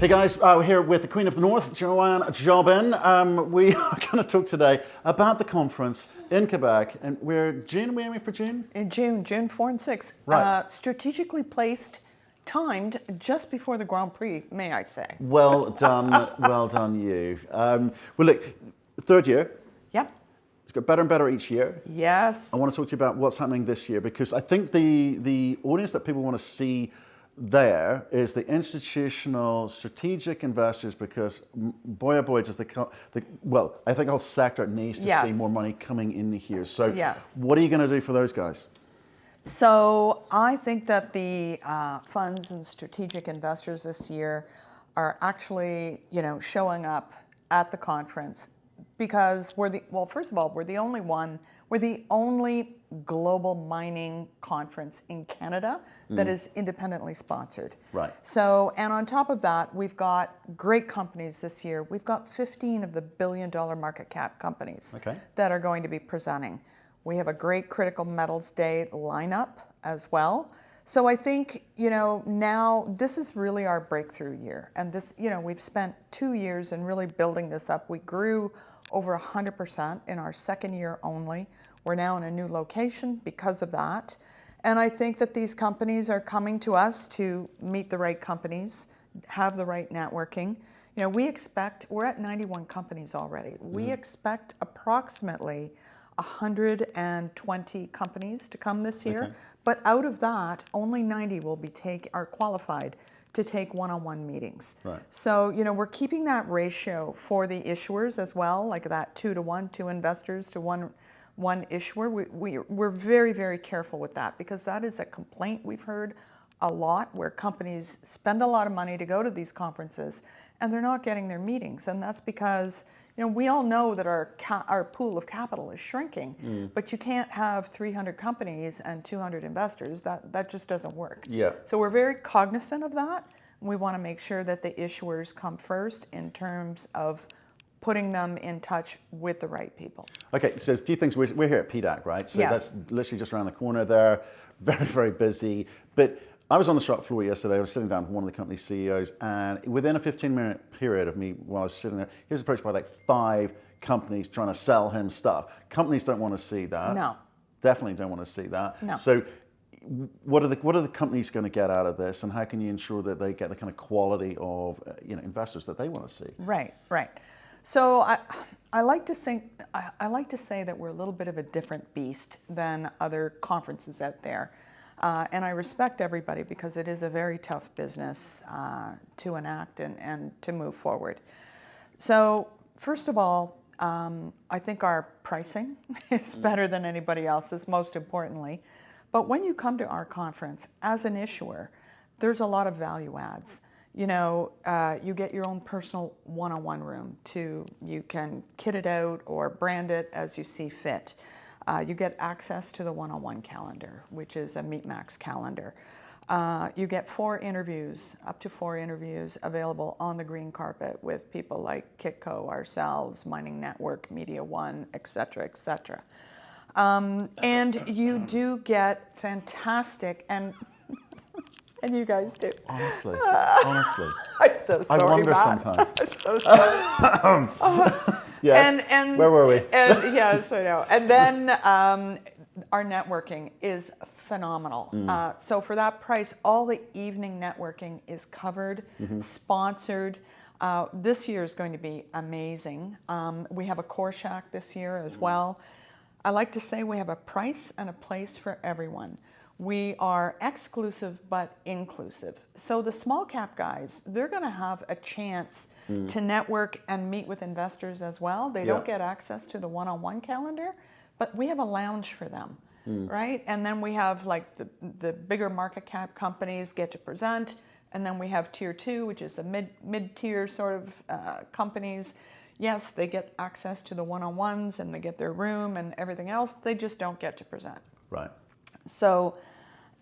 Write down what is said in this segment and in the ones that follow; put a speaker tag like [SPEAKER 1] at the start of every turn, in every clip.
[SPEAKER 1] Hey guys, we're here with the Queen of the North, Joanne Jobin. We are going to talk today about the conference in Quebec, and we're aiming for June?
[SPEAKER 2] In June 4 and 6.
[SPEAKER 1] Right.
[SPEAKER 2] Strategically placed, timed just before the Grand Prix, may I say.
[SPEAKER 1] Well done you. Well look, third year.
[SPEAKER 2] Yep.
[SPEAKER 1] It's got better and better each year.
[SPEAKER 2] Yes.
[SPEAKER 1] I want to talk to you about what's happening this year, because I think the audience that people want to see there is the institutional strategic investors, because boy oh boy does I think our sector needs to see more money coming in here. So what are you going to do for those guys?
[SPEAKER 2] So I think that the funds and strategic investors this year are actually, showing up at the conference because first of all, we're the only global mining conference in Canada that is independently sponsored.
[SPEAKER 1] Right.
[SPEAKER 2] So, and on top of that, we've got great companies this year. We've got 15 of the billion-dollar market cap companies that are going to be presenting. We have a great critical metals day lineup as well. So I think, now this is really our breakthrough year. And this, we've spent 2 years in really building this up. We grew over 100% in our second year only. We're now in a new location because of that. And I think that these companies are coming to us to meet the right companies, have the right networking. We're at 91 companies already. We expect approximately 120 companies to come this year. But out of that, only 90 will are qualified to take one-on-one meetings.
[SPEAKER 1] Right.
[SPEAKER 2] So, we're keeping that ratio for the issuers as well, like that 2 to 1, 2 investors to one issuer. We're very, very careful with that, because that is a complaint we've heard a lot, where companies spend a lot of money to go to these conferences and they're not getting their meetings. And that's because, we all know that our pool of capital is shrinking, but you can't have 300 companies and 200 investors. That just doesn't work.
[SPEAKER 1] Yeah.
[SPEAKER 2] So we're very cognizant of that. We want to make sure that the issuers come first in terms of putting them in touch with the right people. Okay,
[SPEAKER 1] so a few things. We're here at PDAC, right? So that's literally just around the corner there. Very, very busy. But I was on the shop floor yesterday. I was sitting down with one of the company CEOs, and within a 15-minute period of me while I was sitting there, he was approached by like 5 companies trying to sell him stuff. Companies don't want to see that.
[SPEAKER 2] No.
[SPEAKER 1] Definitely don't want to see that.
[SPEAKER 2] No.
[SPEAKER 1] So what are the companies going to get out of this, and how can you ensure that they get the kind of quality of investors that they want to see?
[SPEAKER 2] Right. So I like to say that we're a little bit of a different beast than other conferences out there. And I respect everybody, because it is a very tough business to enact and to move forward. So first of all, I think our pricing is better than anybody else's, most importantly. But when you come to our conference as an issuer, there's a lot of value adds. You get your own personal one-on-one room you can kit it out or brand it as you see fit. You get access to the one-on-one calendar, which is a MeetMax calendar. You get up to 4 interviews available on the green carpet with people like Kitco, ourselves, Mining Network, Media One, et cetera, et cetera. And you do get fantastic, and you guys do.
[SPEAKER 1] Honestly.
[SPEAKER 2] I'm so sorry,
[SPEAKER 1] I wonder
[SPEAKER 2] Matt.
[SPEAKER 1] sometimes.
[SPEAKER 2] I'm so sorry.
[SPEAKER 1] Yes.
[SPEAKER 2] And
[SPEAKER 1] where were we?
[SPEAKER 2] Yes, I know. And then our networking is phenomenal. So for that price, all the evening networking is covered, sponsored. This year is going to be amazing. We have a core shack this year as well. I like to say we have a price and a place for everyone. We are exclusive but inclusive. So the small cap guys, they're going to have a chance to network and meet with investors as well. They don't get access to the one-on-one calendar, but we have a lounge for them, right? And then we have like the bigger market cap companies get to present, and then we have tier 2, which is the mid-tier sort of companies. Yes, they get access to the one-on-ones and they get their room and everything else. They just don't get to present.
[SPEAKER 1] Right.
[SPEAKER 2] So,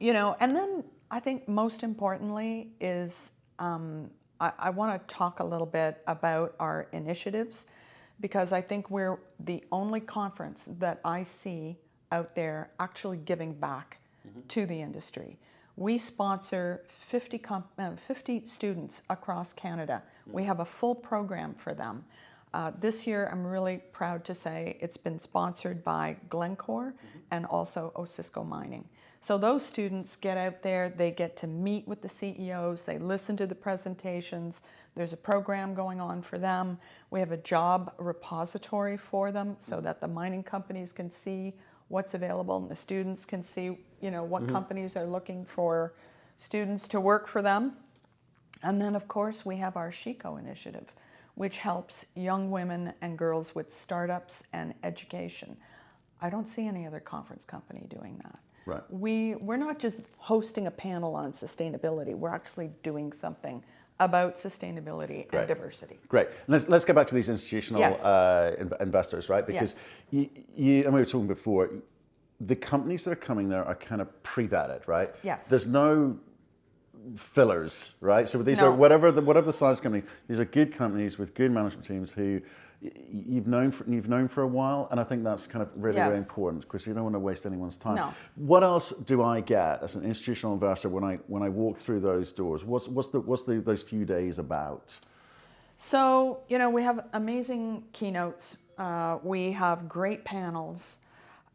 [SPEAKER 2] and then I think most importantly is I want to talk a little bit about our initiatives, because I think we're the only conference that I see out there actually giving back to the industry. We sponsor 50 students across Canada. We have a full program for them. This year, I'm really proud to say it's been sponsored by Glencore and also Osisko Mining. So those students get out there, they get to meet with the CEOs, they listen to the presentations. There's a program going on for them. We have a job repository for them so that the mining companies can see what's available and the students can see, what companies are looking for students to work for them. And then, of course, we have our SHECO initiative, which helps young women and girls with startups and education. I don't see any other conference company doing that.
[SPEAKER 1] Right.
[SPEAKER 2] We're not just hosting a panel on sustainability. We're actually doing something about sustainability and diversity.
[SPEAKER 1] Great. Let's get back to these institutional investors, right? Because and we were talking before, the companies that are coming there are kind of pre-vetted, right?
[SPEAKER 2] Yes.
[SPEAKER 1] There's no fillers, right? So these are whatever the size companies. These are good companies with good management teams who you've known for a while, and I think that's kind of really important because you don't want to waste anyone's time.
[SPEAKER 2] No.
[SPEAKER 1] What else do I get as an institutional investor when I walk through those doors? What's those few days about?
[SPEAKER 2] So we have amazing keynotes. We have great panels.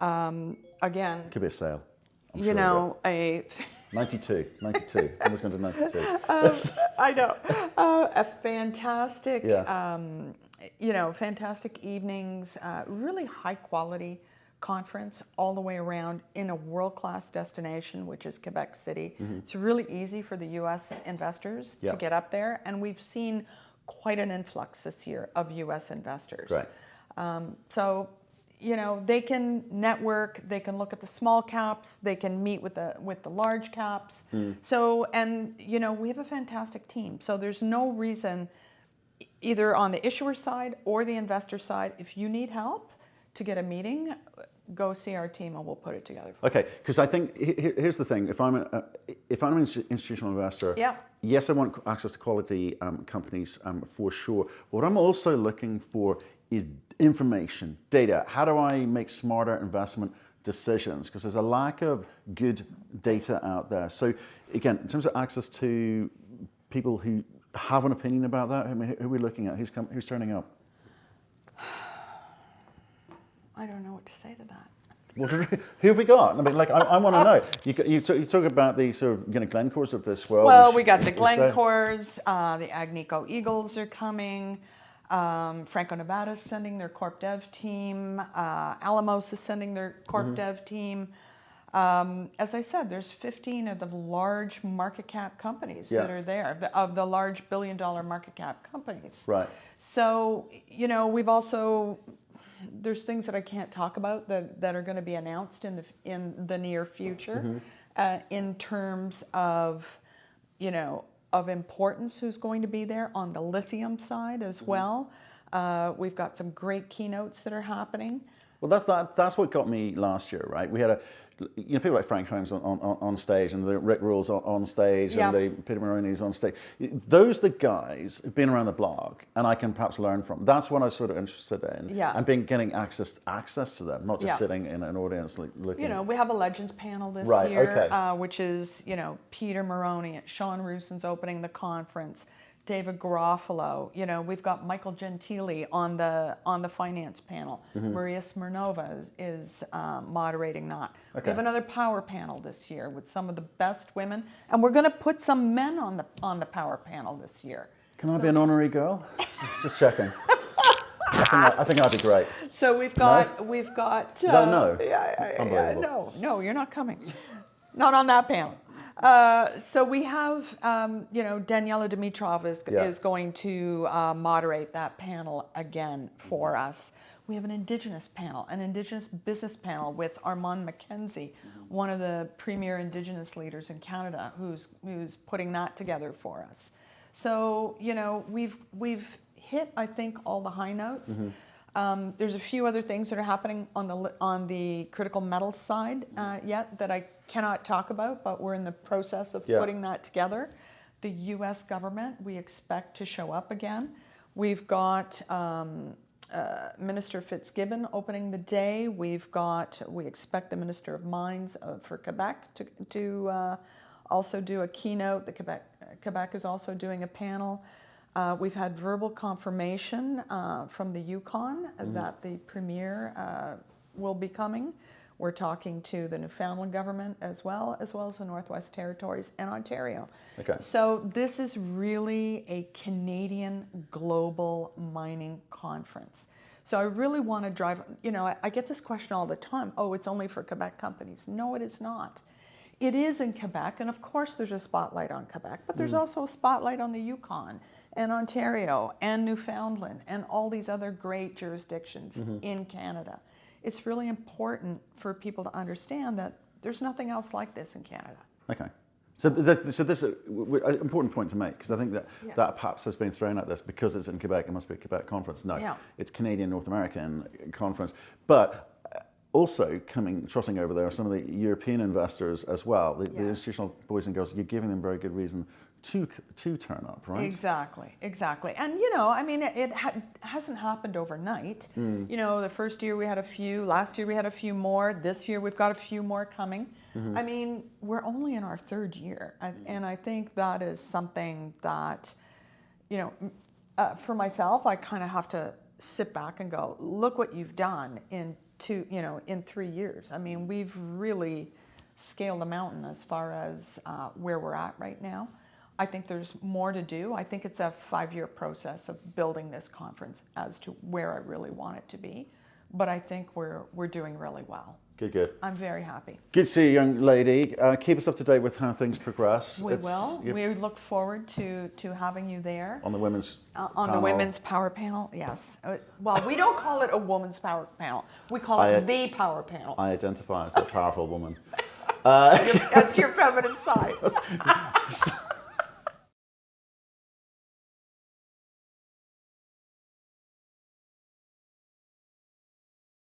[SPEAKER 2] Again,
[SPEAKER 1] Could be a sale. I'm
[SPEAKER 2] you
[SPEAKER 1] sure
[SPEAKER 2] know,
[SPEAKER 1] 92. Almost going to 92.
[SPEAKER 2] I know. A fantastic, fantastic evenings, really high quality conference all the way around in a world-class destination, which is Quebec City. It's really easy for the U.S. investors to get up there, and we've seen quite an influx this year of U.S. investors.
[SPEAKER 1] Right.
[SPEAKER 2] So they can network, they can look at the small caps, they can meet with the large caps. So, and we have a fantastic team. So there's no reason, either on the issuer side or the investor side, if you need help to get a meeting, go see our team and we'll put it together.
[SPEAKER 1] Okay, because I think here's the thing: if I'm an institutional investor, yes, I want access to quality companies for sure. What I'm also looking for is information, data. How do I make smarter investment decisions? Because there's a lack of good data out there. So again, in terms of access to people who have an opinion about that, who are we looking at? Who's turning up?
[SPEAKER 2] I don't know what to say to that.
[SPEAKER 1] Well, who have we got? I mean, I want to know. You talk about the sort of Glencores of this world.
[SPEAKER 2] Well, we got the Glencores, the Agnico Eagles are coming. Franco-Nevada's sending their Corp Dev team. Alamos is sending their Corp Dev team. As I said, there's 15 of the large market cap companies that are there, of the large billion-dollar market cap companies.
[SPEAKER 1] Right.
[SPEAKER 2] So, we've also, there's things that I can't talk about that are going to be announced in the near future in terms of, of importance who's going to be there on the lithium side as well. We've got some great keynotes that are happening.
[SPEAKER 1] Well, that's what got me last year, right? We had people like Frank Holmes on stage, and the Rick Rules on stage, and the Peter Maroney's on stage. Those are the guys who've been around the block, and I can perhaps learn from. That's what I was sort of interested in, and getting access to them, not just sitting in an audience looking.
[SPEAKER 2] We have a Legends panel this year, which is Peter Maroney, Sean Ruson's opening the conference. David Garofalo, we've got Michael Gentili on the finance panel. Maria Smirnova is moderating that. We have another power panel this year with some of the best women, and we're going to put some men on the power panel this year.
[SPEAKER 1] Can I be an honorary girl? Just checking. I think that'd be great.
[SPEAKER 2] So we've got.
[SPEAKER 1] Is that a no?
[SPEAKER 2] No, you're not coming. Not on that panel. So we have, Daniela Dimitrov is going to moderate that panel again for us. We have an Indigenous panel, an Indigenous business panel with Armand McKenzie, one of the premier Indigenous leaders in Canada, who's putting that together for us. So we've hit, I think, all the high notes. There's a few other things that are happening on the critical metals side yet that I cannot talk about, but we're in the process of putting that together. The U.S. government, we expect to show up again. We've got Minister Fitzgibbon opening the day. We expect the Minister of Mines for Quebec to also do a keynote. Quebec is also doing a panel. We've had verbal confirmation from the Yukon that the premier will be coming. We're talking to the Newfoundland government as well as the Northwest Territories and Ontario.
[SPEAKER 1] Okay.
[SPEAKER 2] So this is really a Canadian global mining conference. So I really want to drive, I get this question all the time. Oh, it's only for Quebec companies. No, it is not. It is in Quebec, and of course there's a spotlight on Quebec, but there's also a spotlight on the Yukon and Ontario and Newfoundland and all these other great jurisdictions in Canada. It's really important for people to understand that there's nothing else like this in Canada.
[SPEAKER 1] Okay. So this is an important point to make, because I think that that perhaps has been thrown at this because it's in Quebec, it must be a Quebec conference. No, it's Canadian North American conference. But also trotting over there are some of the European investors as well, the institutional boys and girls. You're giving them very good reason to turn up, right?
[SPEAKER 2] Exactly. And it hasn't happened overnight. The first year we had a few, last year we had a few more, this year we've got a few more coming. I mean, we're only in our third year, and I think that is something that, for myself, I kind of have to sit back and go, look what you've done in 3 years. I mean, we've really scaled the mountain as far as where we're at right now. I think there's more to do. I think it's a 5-year process of building this conference as to where I really want it to be. But I think we're doing really well.
[SPEAKER 1] Good.
[SPEAKER 2] I'm very happy.
[SPEAKER 1] Good to see you, young lady. Keep us up to date with how things progress.
[SPEAKER 2] We will. We look forward to having you there.
[SPEAKER 1] On the women's
[SPEAKER 2] the women's power panel, yes. Well, we don't call it a woman's power panel. We call it the power panel.
[SPEAKER 1] I identify as a powerful woman.
[SPEAKER 2] That's your feminine side.